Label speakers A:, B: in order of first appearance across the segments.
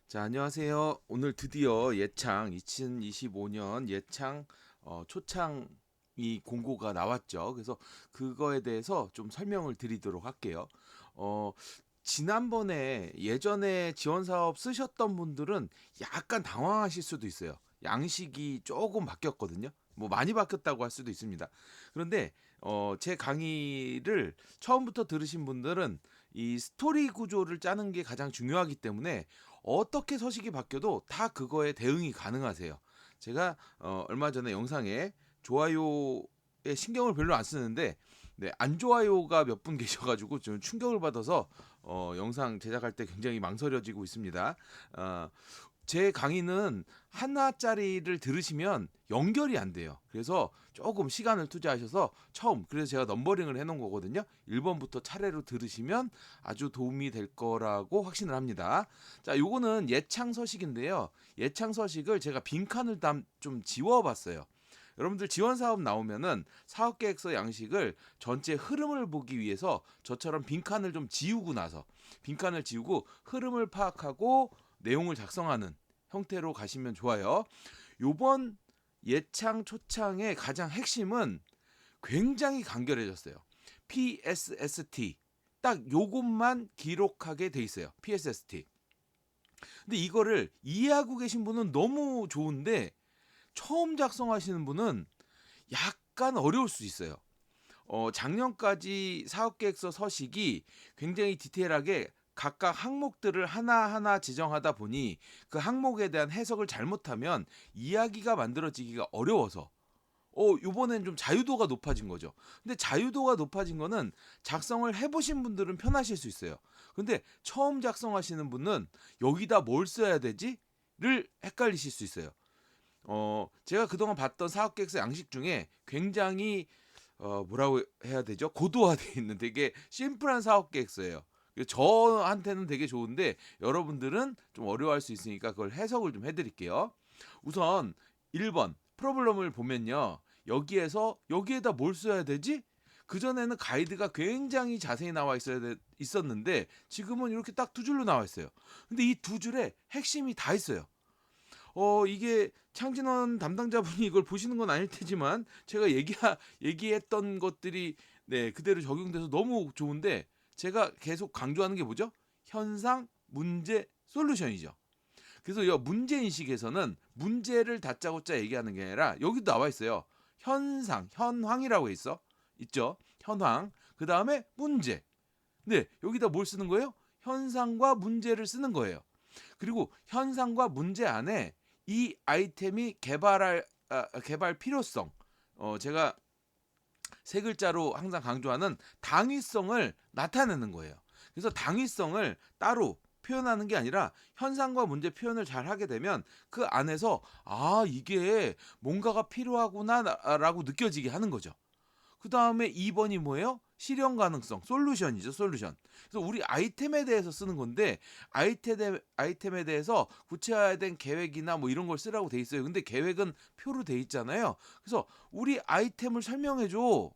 A: 자, 안녕하세요. 오늘 드디어 예창 2025년 예창 초창이 공고가 나왔죠. 그래서 그거에 대해서 좀 설명을 드리도록 할게요. 어, 지난번에 예전에 지원 사업 쓰셨던 분들은 약간 당황하실 수도 있어요. 양식이 조금 바뀌었거든요. 뭐 많이 바뀌었다고 할 수도 있습니다. 그런데 제 강의를 처음부터 들으신 분들은 이 스토리 구조를 짜는 게 가장 중요하기 때문에 어떻게 서식이 바뀌어도 다 그거에 대응이 가능하세요. 제가 얼마 전에 영상에 좋아요에 신경을 별로 안 쓰는데 네, 안 좋아요가 몇 분 계셔가지고 좀 충격을 받아서 영상 제작할 때 굉장히 망설여지고 있습니다. 어, 제 강의는 하나짜리를 들으시면 연결이 안 돼요. 그래서 조금 시간을 투자하셔서 처음, 그래서 제가 넘버링을 해놓은 거거든요. 1번부터 차례로 들으시면 아주 도움이 될 거라고 확신을 합니다. 자, 요거는 예창 서식인데요. 예창 서식을 제가 빈칸을 좀 지워봤어요. 여러분들 지원 사업 나오면은 사업 계획서 양식을 전체 흐름을 보기 위해서 저처럼 빈칸을 좀 지우고 나서 빈칸을 지우고 흐름을 파악하고 내용을 작성하는 형태로 가시면 좋아요. 요번 예창 초창의 가장 핵심은 굉장히 간결해졌어요. PSST 딱 요것만 기록하게 돼 있어요. PSST. 근데 이거를 이해하고 계신 분은 너무 좋은데 처음 작성하시는 분은 약간 어려울 수 있어요. 작년까지 사업계획서 서식이 굉장히 디테일하게 각각 항목들을 하나하나 지정하다 보니 그 항목에 대한 해석을 잘못하면 이야기가 만들어지기가 어려워서 요번엔 좀 자유도가 높아진 거죠. 근데 자유도가 높아진 거는 작성을 해보신 분들은 편하실 수 있어요. 근데 처음 작성하시는 분은 여기다 뭘 써야 되지? 를 헷갈리실 수 있어요. 제가 그동안 봤던 사업계획서 양식 중에 굉장히 뭐라고 해야 되죠? 고도화되어 있는 되게 심플한 사업계획서예요. 저한테는 되게 좋은데 여러분들은 좀 어려워할 수 있으니까 그걸 해석을 좀 해드릴게요. 우선 1번 프로블럼을 보면요. 여기에다 뭘 써야 되지? 그전에는 가이드가 굉장히 자세히 나와 있었는데 지금은 이렇게 딱 두 줄로 나와 있어요. 근데 이 두 줄에 핵심이 다 있어요. 이게 창진원 담당자분이 이걸 보시는 건 아닐 테지만 제가 얘기했던 것들이 네, 그대로 적용돼서 너무 좋은데 제가 계속 강조하는 게 뭐죠? 현상, 문제, 솔루션이죠. 그래서 이 문제 인식에서는 문제를 다짜고짜 얘기하는 게 아니라 여기도 나와 있어요. 현상, 현황이라고 있어. 있죠? 현황. 그다음에 문제. 네, 여기다 뭘 쓰는 거예요? 현상과 문제를 쓰는 거예요. 그리고 현상과 문제 안에 이 아이템이 개발 필요성. 제가 세 글자로 항상 강조하는 당위성을 나타내는 거예요. 그래서 당위성을 따로 표현하는 게 아니라 현상과 문제 표현을 잘 하게 되면 그 안에서 이게 뭔가가 필요하구나라고 느껴지게 하는 거죠. 그 다음에 2번이 뭐예요? 실현 가능성, 솔루션이죠, 솔루션. 그래서 우리 아이템에 대해서 쓰는 건데, 아이템에 대해서 구체화된 계획이나 뭐 이런 걸 쓰라고 돼 있어요. 근데 계획은 표로 돼 있잖아요. 그래서 우리 아이템을 설명해줘.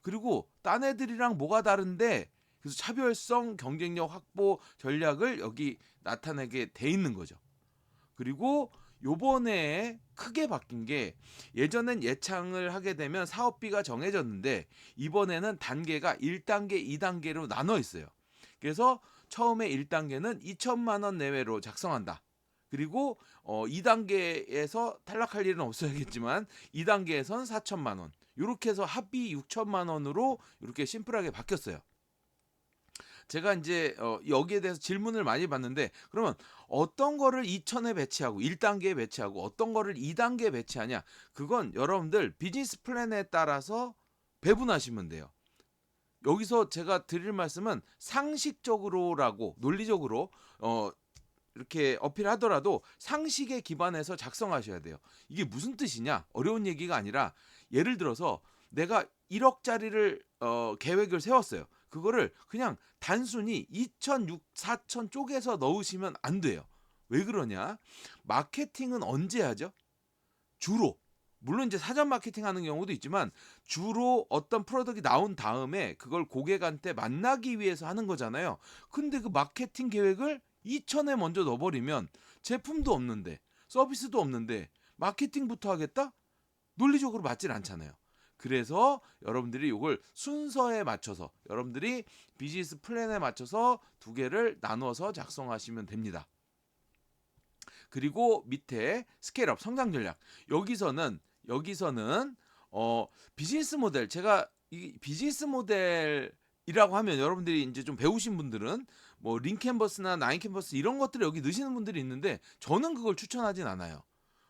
A: 그리고 딴 애들이랑 뭐가 다른데, 그래서 차별성, 경쟁력 확보 전략을 여기 나타내게 돼 있는 거죠. 그리고 요번에 크게 바뀐 게 예전엔 예창을 하게 되면 사업비가 정해졌는데 이번에는 단계가 1단계, 2단계로 나눠 있어요. 그래서 처음에 1단계는 2천만 원 내외로 작성한다. 그리고 2단계에서 탈락할 일은 없어야겠지만 2단계에선 4천만 원. 이렇게 해서 합의 6천만 원으로 이렇게 심플하게 바뀌었어요. 제가 이제 여기에 대해서 질문을 많이 받는데 그러면 어떤 거를 2천에 배치하고 1단계에 배치하고 어떤 거를 2단계에 배치하냐? 그건 여러분들 비즈니스 플랜에 따라서 배분하시면 돼요. 여기서 제가 드릴 말씀은 상식적으로라고 논리적으로 이렇게 어필하더라도 상식에 기반해서 작성하셔야 돼요. 이게 무슨 뜻이냐? 어려운 얘기가 아니라 예를 들어서 내가 1억짜리를 계획을 세웠어요. 그거를 그냥 단순히 2천, 6, 4천 쪼개서 넣으시면 안 돼요. 왜 그러냐? 마케팅은 언제 하죠? 주로 물론 이제 사전 마케팅 하는 경우도 있지만 주로 어떤 프로덕트가 나온 다음에 그걸 고객한테 만나기 위해서 하는 거잖아요. 근데 그 마케팅 계획을 2천에 먼저 넣어버리면 제품도 없는데 서비스도 없는데 마케팅부터 하겠다? 논리적으로 맞질 않잖아요. 그래서 여러분들이 이걸 순서에 맞춰서 여러분들이 비즈니스 플랜에 맞춰서 두 개를 나눠서 작성하시면 됩니다. 그리고 밑에 스케일업 성장 전략. 여기서는 비즈니스 모델, 제가 이 비즈니스 모델이라고 하면 여러분들이 이제 좀 배우신 분들은 뭐 링캔버스나 나인캔버스 이런 것들을 여기 넣으시는 분들이 있는데 저는 그걸 추천하진 않아요.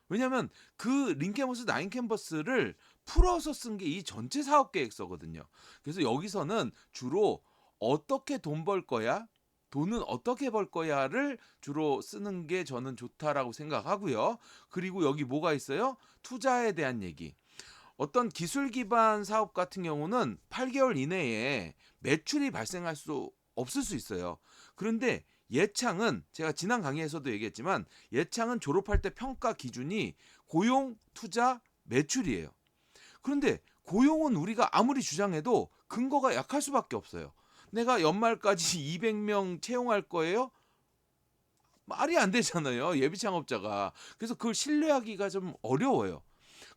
A: 왜냐면 그 링캔버스, 나인캔버스를 풀어서 쓴 게 이 전체 사업 계획서거든요. 그래서 여기서는 주로 어떻게 돈 벌 거야? 돈은 어떻게 벌 거야를 주로 쓰는 게 저는 좋다라고 생각하고요. 그리고 여기 뭐가 있어요? 투자에 대한 얘기. 어떤 기술 기반 사업 같은 경우는 8개월 이내에 매출이 발생할 수 없을 수 있어요. 그런데 예창은 제가 지난 강의에서도 얘기했지만 예창은 졸업할 때 평가 기준이 고용, 투자, 매출이에요. 그런데 고용은 우리가 아무리 주장해도 근거가 약할 수밖에 없어요. 내가 연말까지 200명 채용할 거예요? 말이 안 되잖아요. 예비 창업자가. 그래서 그걸 신뢰하기가 좀 어려워요.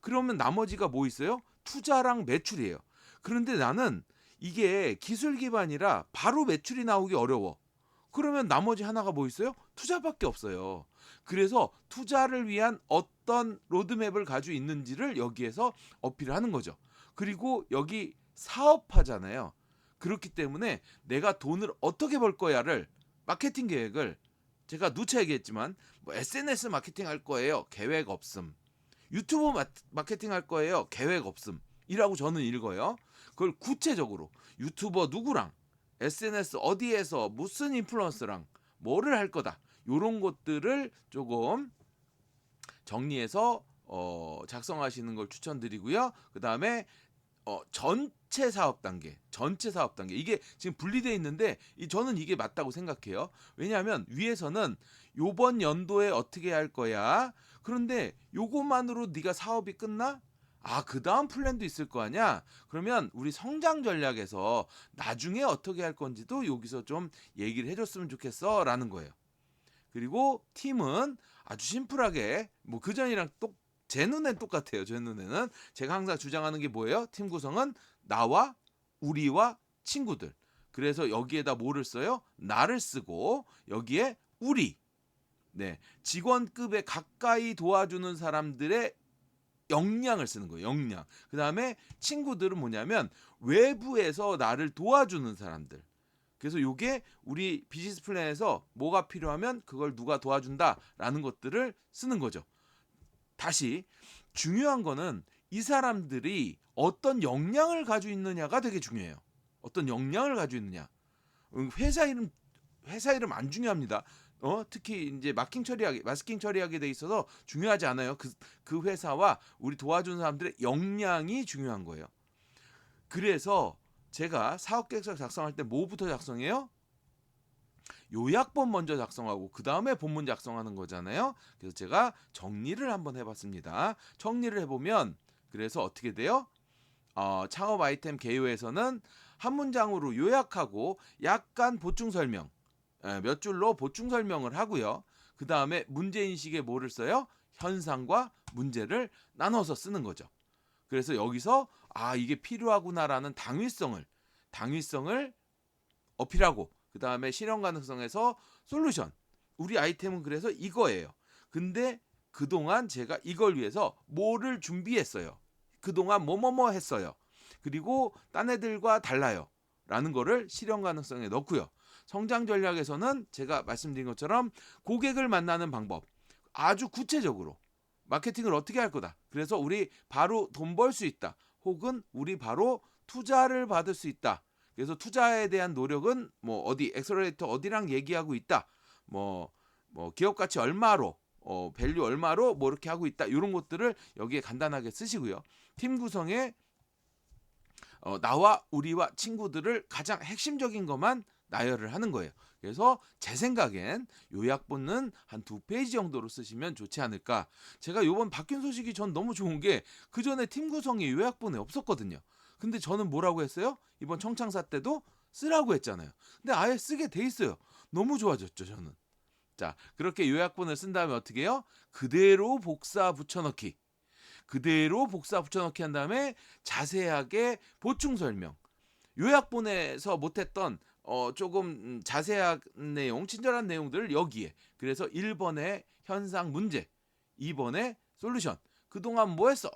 A: 그러면 나머지가 뭐 있어요? 투자랑 매출이에요. 그런데 나는 이게 기술 기반이라 바로 매출이 나오기 어려워. 그러면 나머지 하나가 뭐 있어요? 투자밖에 없어요. 그래서 투자를 위한 어떤 로드맵을 가지고 있는지를 여기에서 어필을 하는 거죠. 그리고 여기 사업하잖아요. 그렇기 때문에 내가 돈을 어떻게 벌 거야를 마케팅 계획을 제가 누차 얘기했지만 뭐 SNS 마케팅 할 거예요. 계획 없음. 유튜브 마케팅 할 거예요. 계획 없음. 이라고 저는 읽어요. 그걸 구체적으로 유튜버 누구랑 SNS 어디에서 무슨 인플루언서랑 뭐를 할 거다. 요런 것들을 조금 정리해서 작성하시는 걸 추천드리고요. 그다음에 전체 사업 단계 이게 지금 분리되어 있는데 저는 이게 맞다고 생각해요. 왜냐하면 위에서는 요번 연도에 어떻게 할 거야. 그런데 요것만으로 네가 사업이 끝나? 그 다음 플랜도 있을 거 아니야? 그러면 우리 성장 전략에서 나중에 어떻게 할 건지도 여기서 좀 얘기를 해줬으면 좋겠어 라는 거예요. 그리고 팀은 아주 심플하게 뭐 그전이랑 제 눈엔 똑같아요. 제 눈에는 제가 항상 주장하는 게 뭐예요? 팀 구성은 나와 우리와 친구들. 그래서 여기에다 뭐를 써요? 나를 쓰고 여기에 우리. 네, 직원급에 가까이 도와주는 사람들의 역량을 쓰는 거예요. 역량. 그 다음에 친구들은 뭐냐면 외부에서 나를 도와주는 사람들. 그래서 요게 우리 비즈니스 플랜에서 뭐가 필요하면 그걸 누가 도와준다라는 것들을 쓰는 거죠. 다시 중요한 거는 이 사람들이 어떤 역량을 가지고 있느냐가 되게 중요해요. 어떤 역량을 가지고 있느냐. 회사 이름 안 중요합니다. 특히 이제 마스킹 처리하게 돼 있어서 중요하지 않아요. 그 회사와 우리 도와주는 사람들의 역량이 중요한 거예요. 그래서 제가 사업 계획서 작성할 때 뭐부터 작성해요? 요약본 먼저 작성하고 그 다음에 본문 작성하는 거잖아요. 그래서 제가 정리를 한번 해봤습니다. 정리를 해보면 그래서 어떻게 돼요? 창업 아이템 개요에서는 한 문장으로 요약하고 약간 보충 설명, 몇 줄로 보충 설명을 하고요. 그 다음에 문제인식에 뭐를 써요? 현상과 문제를 나눠서 쓰는 거죠. 그래서 여기서 이게 필요하구나라는 당위성을 어필하고 그 다음에 실현 가능성에서 솔루션. 우리 아이템은 그래서 이거예요. 근데 그동안 제가 이걸 위해서 뭐를 준비했어요. 그동안 뭐뭐뭐 했어요. 그리고 딴 애들과 달라요. 라는 거를 실현 가능성에 넣고요. 성장 전략에서는 제가 말씀드린 것처럼 고객을 만나는 방법. 아주 구체적으로 마케팅을 어떻게 할 거다. 그래서 우리 바로 돈 벌 수 있다. 혹은 우리 바로 투자를 받을 수 있다. 그래서 투자에 대한 노력은 뭐 어디 엑셀러레이터 어디랑 얘기하고 있다. 뭐 기업 가치 얼마로 밸류 얼마로 뭐 이렇게 하고 있다. 이런 것들을 여기에 간단하게 쓰시고요. 팀 구성에 나와 우리와 친구들을 가장 핵심적인 것만 나열을 하는 거예요. 그래서 제 생각엔 요약본은 한 2페이지 정도로 쓰시면 좋지 않을까. 제가 이번 바뀐 소식이 전 너무 좋은 게 그전에 팀 구성이 요약본에 없었거든요. 근데 저는 뭐라고 했어요? 이번 청창사 때도 쓰라고 했잖아요. 근데 아예 쓰게 돼 있어요. 너무 좋아졌죠, 저는. 자, 그렇게 요약본을 쓴 다음에 어떻게 해요? 그대로 복사 붙여넣기. 그대로 복사 붙여넣기 한 다음에 자세하게 보충 설명. 요약본에서 못했던 조금 자세한 내용, 친절한 내용들을 여기에. 그래서 1번의 현상 문제, 2번의 솔루션. 그동안 뭐 했어?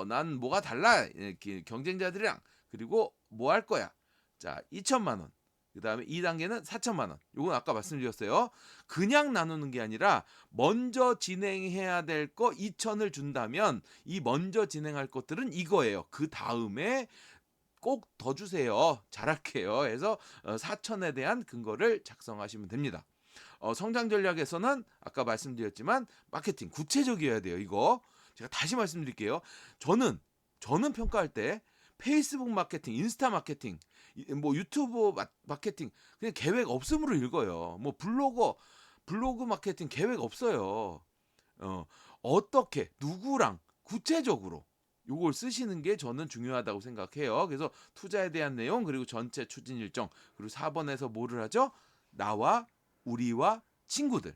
A: 난 뭐가 달라? 이렇게 경쟁자들이랑. 그리고 뭐 할 거야? 자, 2천만 원. 그 다음에 2단계는 4천만 원. 요건 아까 말씀드렸어요. 그냥 나누는 게 아니라 먼저 진행해야 될 거 2천을 준다면 이 먼저 진행할 것들은 이거예요. 그 다음에 꼭 더 주세요. 잘할게요. 해서 4천에 대한 근거를 작성하시면 됩니다. 성장 전략에서는 아까 말씀드렸지만 마케팅 구체적이어야 돼요. 이거 제가 다시 말씀드릴게요. 저는 평가할 때 페이스북 마케팅, 인스타 마케팅, 뭐 유튜브 마케팅 그냥 계획 없음으로 읽어요. 뭐 블로그 마케팅 계획 없어요. 어떻게 누구랑 구체적으로 요걸 쓰시는 게 저는 중요하다고 생각해요. 그래서 투자에 대한 내용 그리고 전체 추진 일정 그리고 4번에서 뭐를 하죠? 나와 우리와 친구들의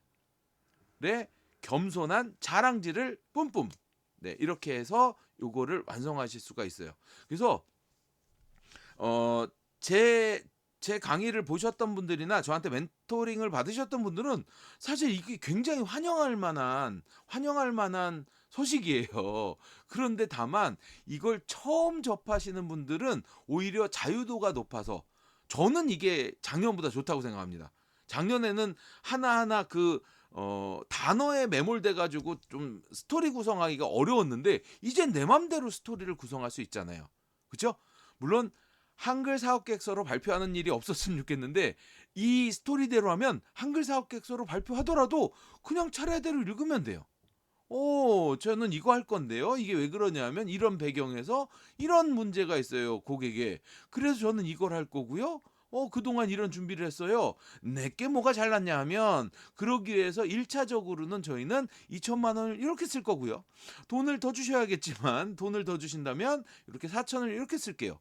A: 겸손한 자랑질을 뿜뿜. 네, 이렇게 해서 요거를 완성하실 수가 있어요. 그래서 제 강의를 보셨던 분들이나 저한테 멘토링을 받으셨던 분들은 사실 이게 굉장히 환영할 만한 소식이에요. 그런데 다만 이걸 처음 접하시는 분들은 오히려 자유도가 높아서 저는 이게 작년보다 좋다고 생각합니다. 작년에는 하나하나 단어에 매몰돼 가지고 좀 스토리 구성하기가 어려웠는데 이젠 내 맘대로 스토리를 구성할 수 있잖아요. 그렇죠? 물론 한글 사업계획서로 발표하는 일이 없었으면 좋겠는데 이 스토리대로 하면 한글 사업계획서로 발표하더라도 그냥 차례대로 읽으면 돼요. 저는 이거 할 건데요. 이게 왜 그러냐면 이런 배경에서 이런 문제가 있어요, 고객에. 그래서 저는 이걸 할 거고요. 그동안 이런 준비를 했어요. 내게 뭐가 잘났냐 하면 그러기 위해서 1차적으로는 저희는 2천만 원을 이렇게 쓸 거고요. 돈을 더 주셔야겠지만 돈을 더 주신다면 이렇게 4천을 이렇게 쓸게요.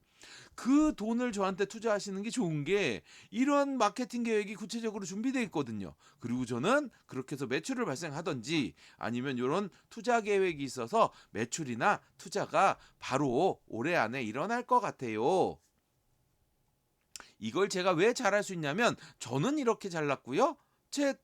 A: 그 돈을 저한테 투자하시는 게 좋은 게 이런 마케팅 계획이 구체적으로 준비되어 있거든요. 그리고 저는 그렇게 해서 매출을 발생하든지 아니면 이런 투자 계획이 있어서 매출이나 투자가 바로 올해 안에 일어날 것 같아요. 이걸 제가 왜 잘할 수 있냐면 저는 이렇게 잘났고요.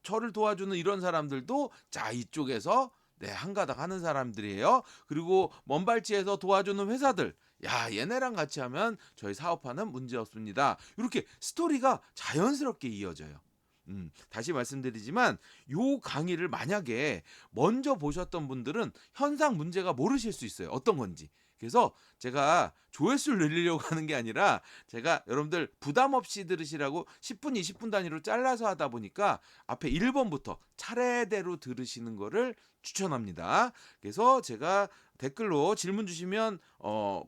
A: 저를 도와주는 이런 사람들도 자 이쪽에서 한가닥 하는 사람들이에요. 그리고 먼발치에서 도와주는 회사들 야 얘네랑 같이 하면 저희 사업화는 문제없습니다. 이렇게 스토리가 자연스럽게 이어져요. 다시 말씀드리지만 요 강의를 만약에 먼저 보셨던 분들은 현상 문제가 모르실 수 있어요. 어떤 건지. 그래서 제가 조회수를 늘리려고 하는 게 아니라 제가 여러분들 부담 없이 들으시라고 10분, 20분 단위로 잘라서 하다 보니까 앞에 1번부터 차례대로 들으시는 거를 추천합니다. 그래서 제가 댓글로 질문 주시면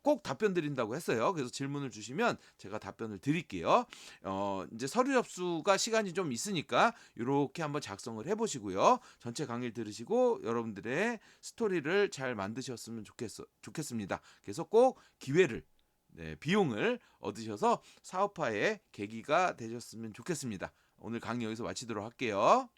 A: 꼭 답변 드린다고 했어요. 그래서 질문을 주시면 제가 답변을 드릴게요. 이제 서류 접수가 시간이 좀 있으니까 이렇게 한번 작성을 해보시고요. 전체 강의를 들으시고 여러분들의 스토리를 잘 만드셨으면 좋겠습니다. 그래서 꼭 기회를 비용을 얻으셔서 사업화의 계기가 되셨으면 좋겠습니다. 오늘 강의 여기서 마치도록 할게요.